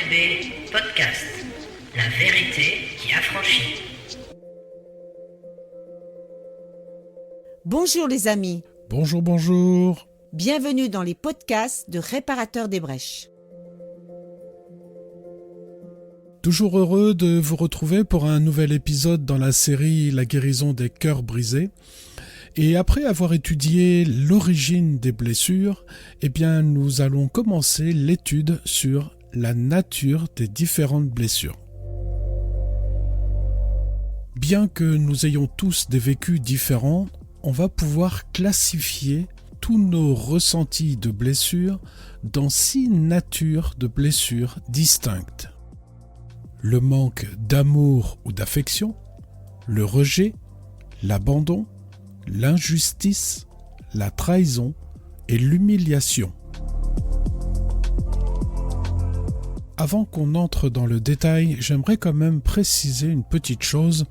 VRB Podcast, la vérité qui affranchit. Bonjour les amis. Bonjour. Bienvenue dans les podcasts de Réparateurs des Brèches. Toujours heureux de vous retrouver pour un nouvel épisode dans la série La guérison des cœurs brisés. Et après avoir étudié l'origine des blessures, nous allons commencer l'étude sur la nature des différentes blessures. Bien que nous ayons tous des vécus différents, on va pouvoir classifier tous nos ressentis de blessures dans 6 natures de blessures distinctes. Le manque d'amour ou d'affection, le rejet, l'abandon, l'injustice, la trahison et l'humiliation. Avant qu'on entre dans le détail, j'aimerais quand même préciser une petite chose,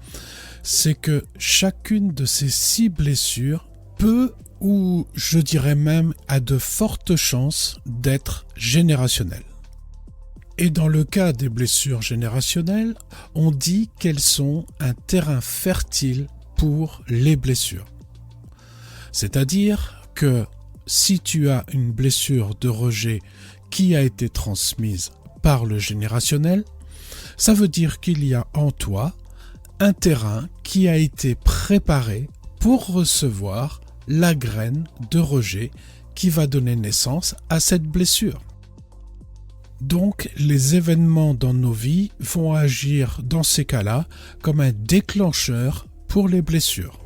c'est que chacune de ces 6 blessures peut, ou je dirais même, a de fortes chances d'être générationnelle. Et dans le cas des blessures générationnelles, on dit qu'elles sont un terrain fertile pour les blessures. C'est-à-dire que si tu as une blessure de rejet qui a été transmise par le générationnel, ça veut dire qu'il y a en toi un terrain qui a été préparé pour recevoir la graine de rejet qui va donner naissance à cette blessure. Donc, les événements dans nos vies vont agir dans ces cas-là comme un déclencheur pour les blessures.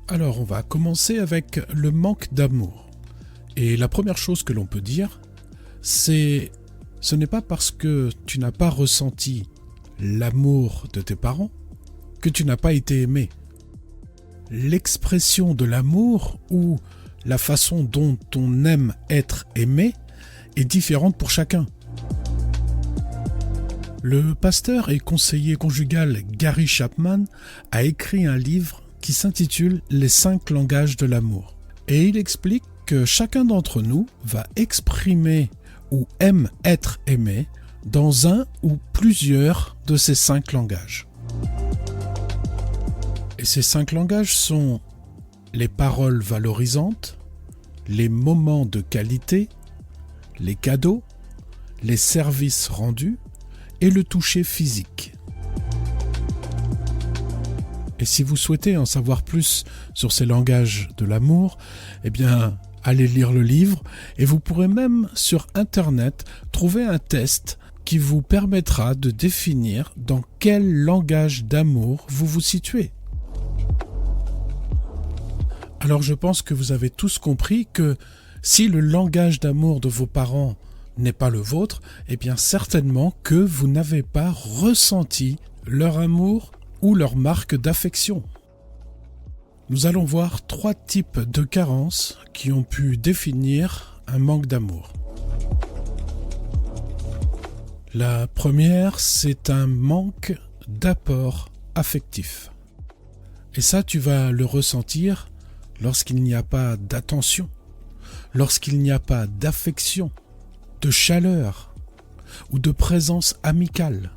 Alors, on va commencer avec le manque d'amour. Et la première chose que l'on peut dire, c'est ce n'est pas parce que tu n'as pas ressenti l'amour de tes parents que tu n'as pas été aimé. L'expression de l'amour ou la façon dont on aime être aimé est différente pour chacun. Le pasteur et conseiller conjugal Gary Chapman a écrit un livre qui s'intitule « Les 5 langages de l'amour ». Et il explique que chacun d'entre nous va exprimer ou aime être aimé dans un ou plusieurs de ces 5 langages. Et ces 5 langages sont les paroles valorisantes, les moments de qualité, les cadeaux, les services rendus et le toucher physique. Et si vous souhaitez en savoir plus sur ces langages de l'amour, allez lire le livre et vous pourrez même sur Internet trouver un test qui vous permettra de définir dans quel langage d'amour vous vous situez. Alors je pense que vous avez tous compris que si le langage d'amour de vos parents n'est pas le vôtre, certainement que vous n'avez pas ressenti leur amour ou leur marque d'affection. Nous allons voir 3 types de carences qui ont pu définir un manque d'amour. La première, c'est un manque d'apport affectif. Et ça, tu vas le ressentir lorsqu'il n'y a pas d'attention, lorsqu'il n'y a pas d'affection, de chaleur ou de présence amicale.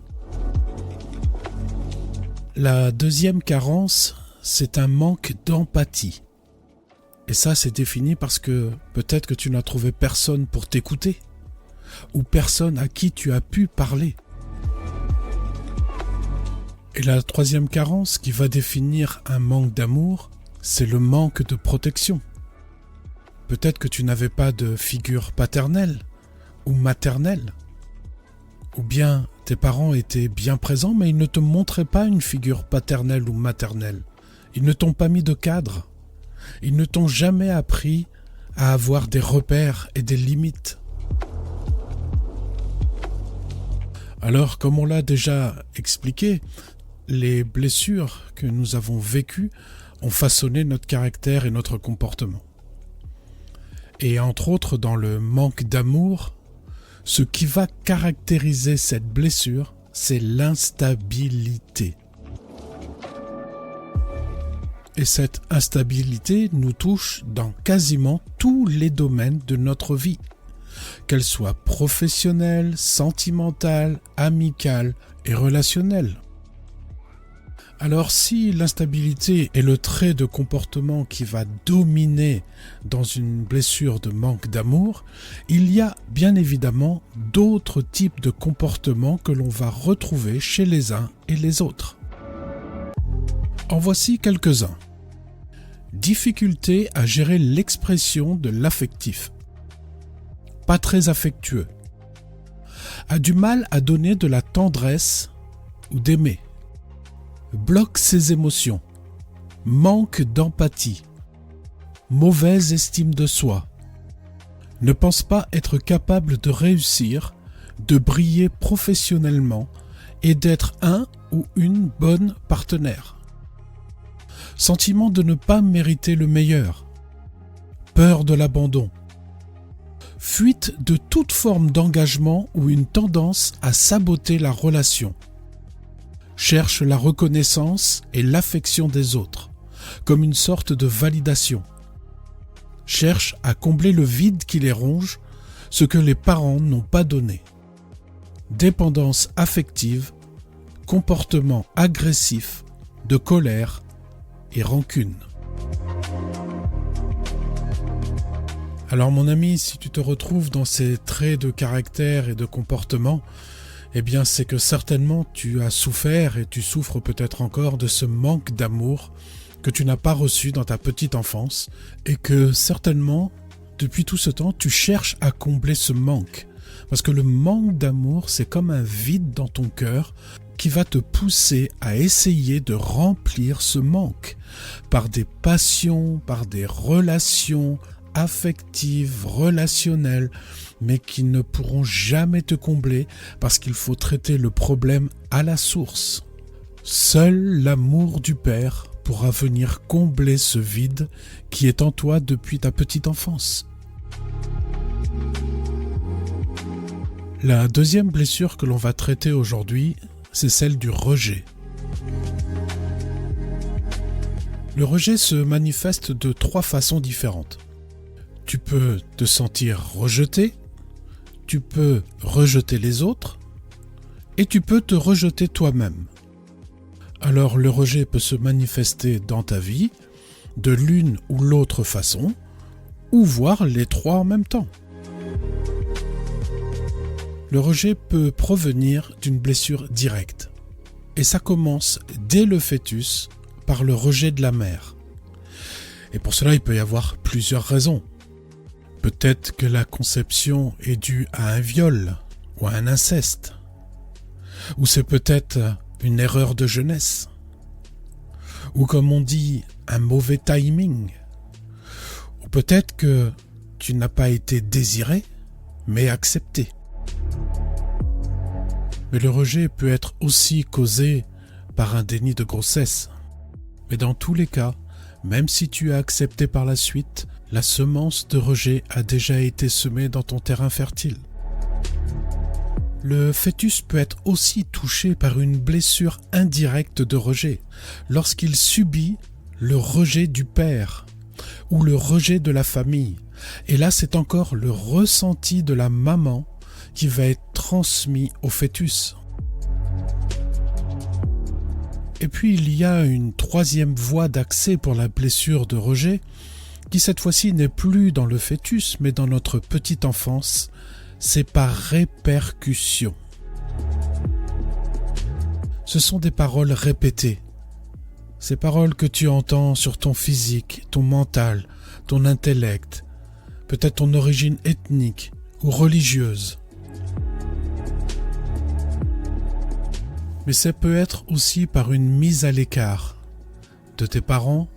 La deuxième carence, c'est un manque d'empathie. Et ça, c'est défini parce que peut-être que tu n'as trouvé personne pour t'écouter ou personne à qui tu as pu parler. Et la troisième carence qui va définir un manque d'amour, c'est le manque de protection. Peut-être que tu n'avais pas de figure paternelle ou maternelle. Ou bien tes parents étaient bien présents, mais ils ne te montraient pas une figure paternelle ou maternelle. Ils ne t'ont pas mis de cadre. Ils ne t'ont jamais appris à avoir des repères et des limites. Alors, comme on l'a déjà expliqué, les blessures que nous avons vécues ont façonné notre caractère et notre comportement. Et entre autres, dans le manque d'amour, ce qui va caractériser cette blessure, c'est l'instabilité. Et cette instabilité nous touche dans quasiment tous les domaines de notre vie. qu'elles soient professionnelles, sentimentales, amicales et relationnelles. Alors si l'instabilité est le trait de comportement qui va dominer dans une blessure de manque d'amour, il y a bien évidemment d'autres types de comportements que l'on va retrouver chez les uns et les autres. En voici quelques-uns. Difficulté à gérer l'expression de l'affectif. Pas très affectueux. A du mal à donner de la tendresse ou d'aimer. Bloque ses émotions. Manque d'empathie. Mauvaise estime de soi. Ne pense pas être capable de réussir, de briller professionnellement et d'être un ou une bonne partenaire. Sentiment de ne pas mériter le meilleur. Peur de l'abandon. Fuite de toute forme d'engagement ou une tendance à saboter la relation. Cherche la reconnaissance et l'affection des autres, comme une sorte de validation. Cherche à combler le vide qui les ronge, ce que les parents n'ont pas donné. Dépendance affective, comportement agressif, de colère et rancune. Alors mon ami, si tu te retrouves dans ces traits de caractère et de comportement, eh bien c'est que certainement tu as souffert et tu souffres peut-être encore de ce manque d'amour que tu n'as pas reçu dans ta petite enfance et que certainement depuis tout ce temps tu cherches à combler ce manque. Parce que le manque d'amour, c'est comme un vide dans ton cœur qui va te pousser à essayer de remplir ce manque par des passions, par des relations affectives, relationnelles, mais qui ne pourront jamais te combler parce qu'il faut traiter le problème à la source. Seul l'amour du Père pourra venir combler ce vide qui est en toi depuis ta petite enfance. La deuxième blessure que l'on va traiter aujourd'hui, c'est celle du rejet. Le rejet se manifeste de 3 façons différentes. Tu peux te sentir rejeté, tu peux rejeter les autres et tu peux te rejeter toi-même. Alors le rejet peut se manifester dans ta vie de l'une ou l'autre façon, ou voire les 3 en même temps. Le rejet peut provenir d'une blessure directe. Et ça commence dès le fœtus par le rejet de la mère. Et pour cela, il peut y avoir plusieurs raisons. Peut-être que la conception est due à un viol ou à un inceste. Ou c'est peut-être une erreur de jeunesse. Ou comme on dit, un mauvais timing. Ou peut-être que tu n'as pas été désiré, mais accepté. Mais le rejet peut être aussi causé par un déni de grossesse. Mais dans tous les cas, même si tu as accepté par la suite, la semence de rejet a déjà été semée dans ton terrain fertile. Le fœtus peut être aussi touché par une blessure indirecte de rejet, lorsqu'il subit le rejet du père ou le rejet de la famille. Et là, c'est encore le ressenti de la maman qui va être transmis au fœtus. Et puis il y a une 3e voie d'accès pour la blessure de rejet, qui cette fois-ci n'est plus dans le fœtus, mais dans notre petite enfance, c'est par répercussion. Ce sont des paroles répétées. Ces paroles que tu entends sur ton physique, ton mental, ton intellect, peut-être ton origine ethnique ou religieuse. Mais ça peut être aussi par une mise à l'écart de tes parents,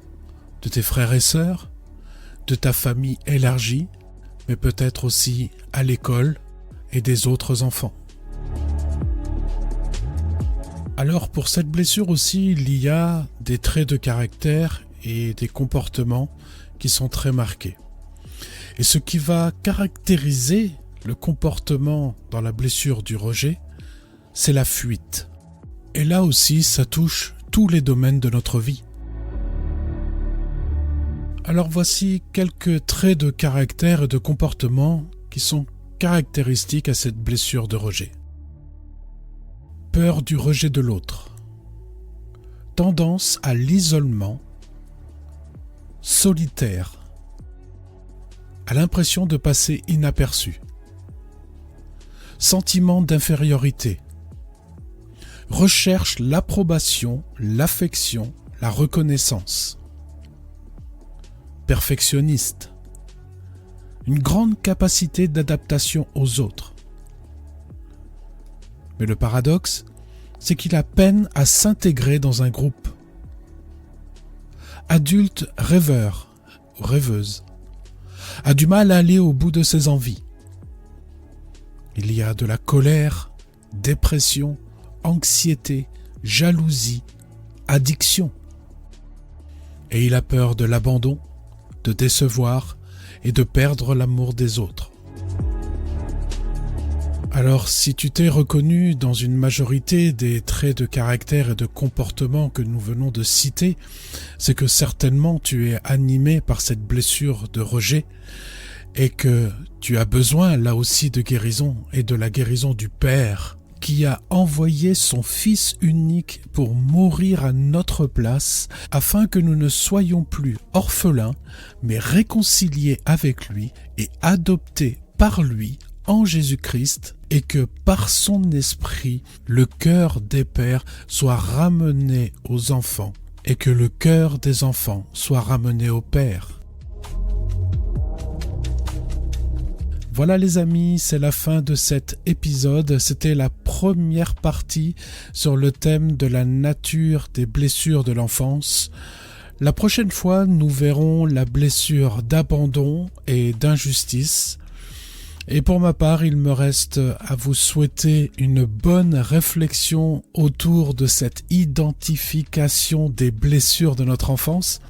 de tes frères et sœurs, de ta famille élargie, mais peut-être aussi à l'école et des autres enfants. Alors pour cette blessure aussi, il y a des traits de caractère et des comportements qui sont très marqués. Et ce qui va caractériser le comportement dans la blessure du rejet, c'est la fuite. Et là aussi, ça touche tous les domaines de notre vie. Alors voici quelques traits de caractère et de comportement qui sont caractéristiques à cette blessure de rejet. Peur du rejet de l'autre. Tendance à l'isolement, solitaire, à l'impression de passer inaperçu. Sentiment d'infériorité. Recherche l'approbation, l'affection, la reconnaissance. Perfectionniste. Une grande capacité d'adaptation aux autres. Mais le paradoxe, c'est qu'il a peine à s'intégrer dans un groupe. Adulte rêveur ou rêveuse, a du mal à aller au bout de ses envies. Il y a de la colère, dépression, anxiété, jalousie, addiction. Et il a peur de l'abandon, de décevoir et de perdre l'amour des autres. Alors, si tu t'es reconnu dans une majorité des traits de caractère et de comportement que nous venons de citer, c'est que certainement tu es animé par cette blessure de rejet et que tu as besoin là aussi de guérison et de la guérison du Père qui a envoyé son Fils unique pour mourir à notre place afin que nous ne soyons plus orphelins mais réconciliés avec lui et adoptés par lui en Jésus-Christ et que par son esprit, le cœur des pères soit ramené aux enfants et que le cœur des enfants soit ramené au Père. Voilà les amis, c'est la fin de cet épisode. C'était la première partie sur le thème de la nature des blessures de l'enfance. La prochaine fois, nous verrons la blessure d'abandon et d'injustice. Et pour ma part, il me reste à vous souhaiter une bonne réflexion autour de cette identification des blessures de notre enfance.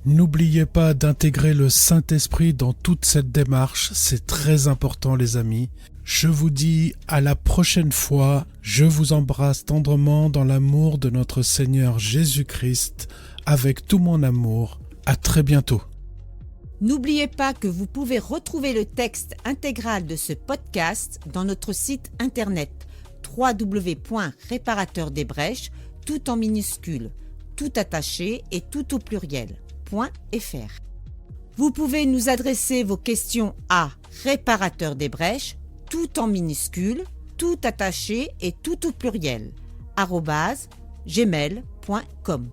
N'oubliez pas d'intégrer le Saint-Esprit dans toute cette démarche, c'est très important les amis. Je vous dis à la prochaine fois, je vous embrasse tendrement dans l'amour de notre Seigneur Jésus-Christ, avec tout mon amour. À très bientôt. N'oubliez pas que vous pouvez retrouver le texte intégral de ce podcast dans notre site internet www.réparateurdesbrèches, tout en minuscules, tout attaché et tout au pluriel.fr. Vous pouvez nous adresser vos questions à réparateurdesbrèches, tout en minuscules, tout attaché et tout au pluriel, @gmail.com.